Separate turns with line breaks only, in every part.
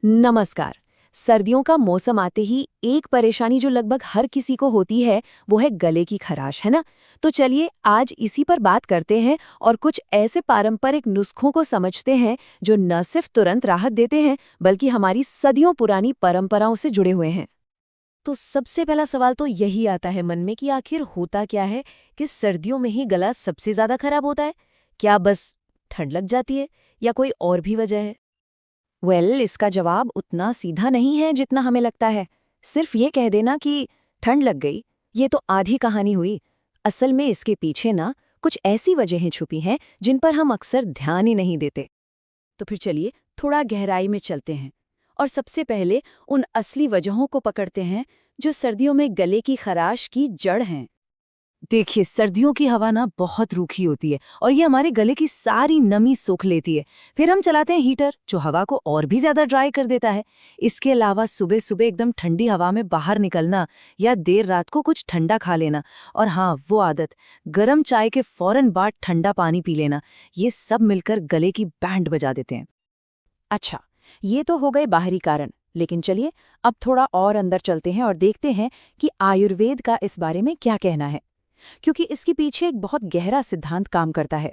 नमस्कार। सर्दियों का मौसम आते ही एक परेशानी जो लगभग हर किसी को होती है वो है गले की खराश, है ना? तो चलिए आज इसी पर बात करते हैं और कुछ ऐसे पारंपरिक नुस्खों को समझते हैं जो न सिर्फ तुरंत राहत देते हैं बल्कि हमारी सदियों पुरानी परंपराओं से जुड़े हुए हैं।
तो सबसे पहला सवाल तो यही आता है मन में कि आखिर होता क्या है कि सर्दियों में ही गला सबसे ज्यादा खराब होता है। क्या बस ठंड लग जाती है या कोई और भी वजह है?
इसका जवाब उतना सीधा नहीं है जितना हमें लगता है। सिर्फ ये कह देना कि ठंड लग गई, ये तो आधी कहानी हुई। असल में इसके पीछे ना कुछ ऐसी वजहें छुपी हैं जिन पर हम अक्सर ध्यान ही नहीं देते। तो फिर चलिए थोड़ा गहराई में चलते हैं और सबसे पहले उन असली वजहों को पकड़ते हैं जो सर्दियों में गले की खराश की जड़ हैं।
देखिए, सर्दियों की हवा ना बहुत रूखी होती है और ये हमारे गले की सारी नमी सोख लेती है। फिर हम चलाते हैं हीटर जो हवा को और भी ज्यादा ड्राई कर देता है। इसके अलावा सुबह सुबह एकदम ठंडी हवा में बाहर निकलना या देर रात को कुछ ठंडा खा लेना, और हाँ, वो आदत गर्म चाय के फौरन बाद ठंडा पानी पी लेना, ये सब मिलकर गले की बैंड बजा देते हैं।
अच्छा, ये तो हो गए बाहरी कारण, लेकिन चलिए अब थोड़ा और अंदर चलते हैं और देखते हैं कि आयुर्वेद का इस बारे में क्या कहना है, क्योंकि इसके पीछे एक बहुत गहरा सिद्धांत काम करता है।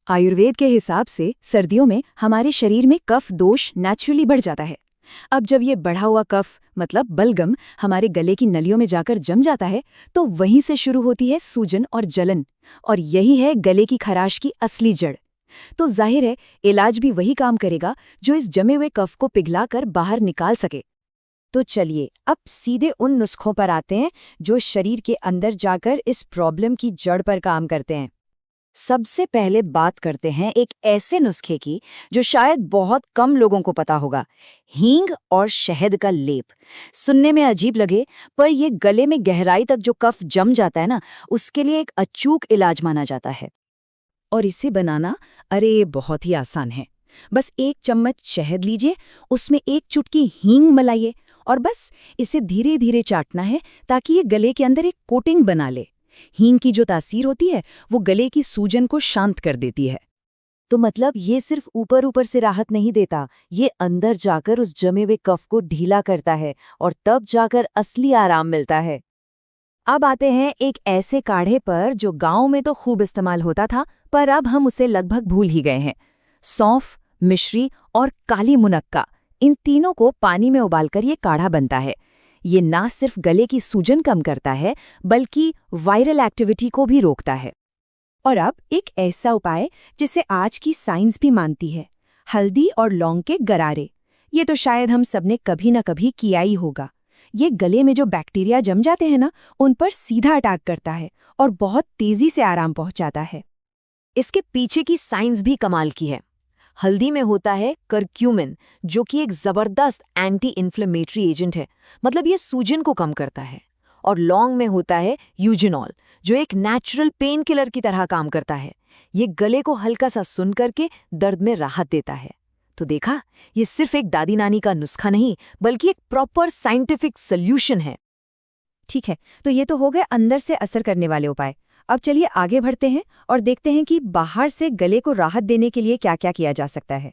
आयुर्वेद के हिसाब से सर्दियों में हमारे शरीर में कफ दोष नेचुरली बढ़ जाता है। अब जब ये बढ़ा हुआ कफ मतलब बलगम हमारे गले की नलियों में जाकर जम जाता है तो वहीं से शुरू होती है सूजन और जलन, और यही है गले की खराश की असली जड़। तो जाहिर है इलाज भी वही काम करेगा जो इस जमे हुए कफ को पिघलाकर बाहर निकाल सके। तो चलिए अब सीधे उन नुस्खों पर आते हैं जो शरीर के अंदर जाकर इस प्रॉब्लम की जड़ पर काम करते हैं। सबसे पहले बात करते हैं एक ऐसे नुस्खे की जो शायद बहुत कम लोगों को पता होगा, हींग और शहद का लेप। सुनने में अजीब लगे पर यह गले में गहराई तक जो कफ जम जाता है ना, उसके लिए एक अचूक इलाज माना जाता है। और इसे बनाना, अरे बहुत ही आसान है। बस 1 चम्मच शहद लीजिए, उसमें 1 चुटकी हींग मिलाइए और बस इसे धीरे धीरे चाटना है ताकि ये गले के अंदर एक कोटिंग बना ले। हींग की जो तासीर होती है वो गले की सूजन को शांत कर देती है। तो मतलब ये सिर्फ ऊपर ऊपर से राहत नहीं देता, ये अंदर जाकर उस जमे हुए कफ को ढीला करता है और तब जाकर असली आराम मिलता है। अब आते हैं एक ऐसे काढ़े पर जो गांव में तो खूब इस्तेमाल होता था पर अब हम उसे लगभग भूल ही गए हैं। सौंफ, मिश्री और काली मुनक्का, इन तीनों को पानी में उबालकर ये काढ़ा बनता है। ये ना सिर्फ गले की सूजन कम करता है बल्कि वायरल एक्टिविटी को भी रोकता है। और अब एक ऐसा उपाय जिसे आज की साइंस भी मानती है, हल्दी और लौंग के गरारे। ये तो शायद हम सबने कभी न कभी किया ही होगा। ये गले में जो बैक्टीरिया जम जाते हैं ना, उन पर सीधा अटैक करता है और बहुत तेजी से आराम पहुंचाता है। इसके पीछे की साइंस भी कमाल की है। हल्दी में होता है करक्यूमिन, जो कि एक जबरदस्त एंटी इन्फ्लेमेटरी एजेंट है, मतलब ये सूजन को कम करता है। और लौंग में होता है यूजिनॉल, जो एक नेचुरल पेन किलर की तरह काम करता है। ये गले को हल्का सा सुन करके दर्द में राहत देता है। तो देखा, ये सिर्फ एक दादी नानी का नुस्खा नहीं बल्कि एक प्रॉपर साइंटिफिक सॉल्यूशन है। ठीक है, तो ये तो हो गए अंदर से असर करने वाले उपाय। अब चलिए आगे बढ़ते हैं और देखते हैं कि बाहर से गले को राहत देने के लिए क्या क्या किया जा सकता है।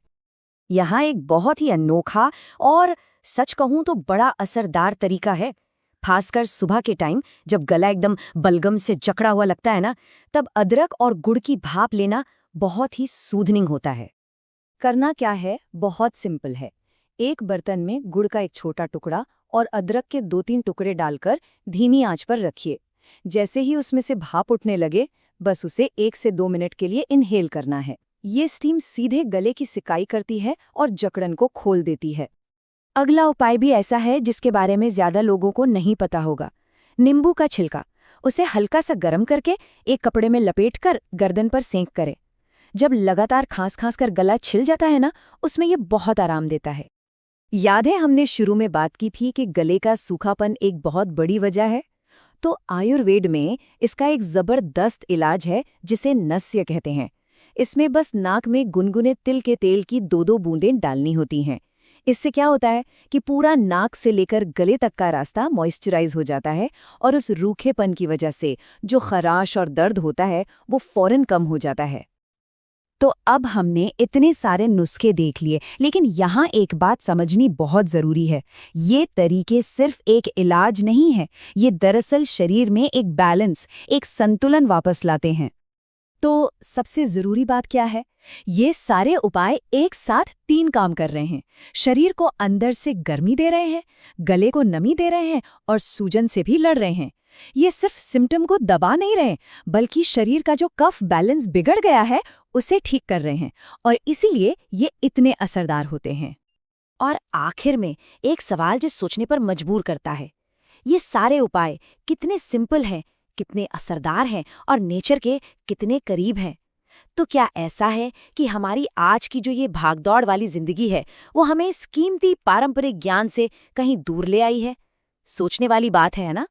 यहाँ एक बहुत ही अनोखा और सच कहूँ तो बड़ा असरदार तरीका है। खासकर सुबह के टाइम जब गला एकदम बलगम से जकड़ा हुआ लगता है ना, तब अदरक और गुड़ की भाप लेना बहुत ही सूदनिंग होता है। करना क्या है, बहुत सिंपल है। एक बर्तन में गुड़ का एक छोटा टुकड़ा और अदरक के 2-3 टुकड़े डालकर धीमी आंच पर रखिए। जैसे ही उसमें से भाप उठने लगे, बस उसे 1 से 2 मिनट के लिए इनहेल करना है। ये स्टीम सीधे गले की सिकाई करती है और जकड़न को खोल देती है। अगला उपाय भी ऐसा है जिसके बारे में ज्यादा लोगों को नहीं पता होगा। नींबू का छिलका, उसे हल्का सा गर्म करके एक कपड़े में लपेटकर गर्दन पर सेंक करें। जब लगातार खांस खांस कर गला छिल जाता है ना, उसमें ये बहुत आराम देता है। याद है हमने शुरू में बात की थी कि गले का सूखापन एक बहुत बड़ी वजह है। तो आयुर्वेद में इसका एक जबरदस्त इलाज है जिसे नस्य कहते हैं। इसमें बस नाक में गुनगुने तिल के तेल की 2-2 बूंदें डालनी होती हैं। इससे क्या होता है कि पूरा नाक से लेकर गले तक का रास्ता मॉइस्चराइज हो जाता है और उस रूखेपन की वजह से जो खराश और दर्द होता है वो फौरन कम हो जाता है। तो अब हमने इतने सारे नुस्खे देख लिए, लेकिन यहाँ एक बात समझनी बहुत ज़रूरी है। ये तरीके सिर्फ एक इलाज नहीं है, ये दरअसल शरीर में एक बैलेंस, एक संतुलन वापस लाते हैं।
तो सबसे जरूरी बात क्या है? ये सारे उपाय एक साथ 3 काम कर रहे हैं। शरीर को अंदर से गर्मी दे रहे हैं, गले को नमी दे रहे हैं और सूजन से भी लड़ रहे हैं। ये सिर्फ सिम्टम को दबा नहीं रहे, बल्कि शरीर का जो कफ बैलेंस बिगड़ गया है उसे ठीक कर रहे हैं, और इसीलिए ये इतने असरदार होते हैं।
और आखिर में एक सवाल जो सोचने पर मजबूर करता है, ये सारे उपाय कितने सिंपल हैं, कितने असरदार हैं और नेचर के कितने करीब हैं। तो क्या ऐसा है कि हमारी आज की जो ये भागदौड़ वाली जिंदगी है, वो हमें इस कीमती पारंपरिक ज्ञान से कहीं दूर ले आई है? सोचने वाली बात है ना?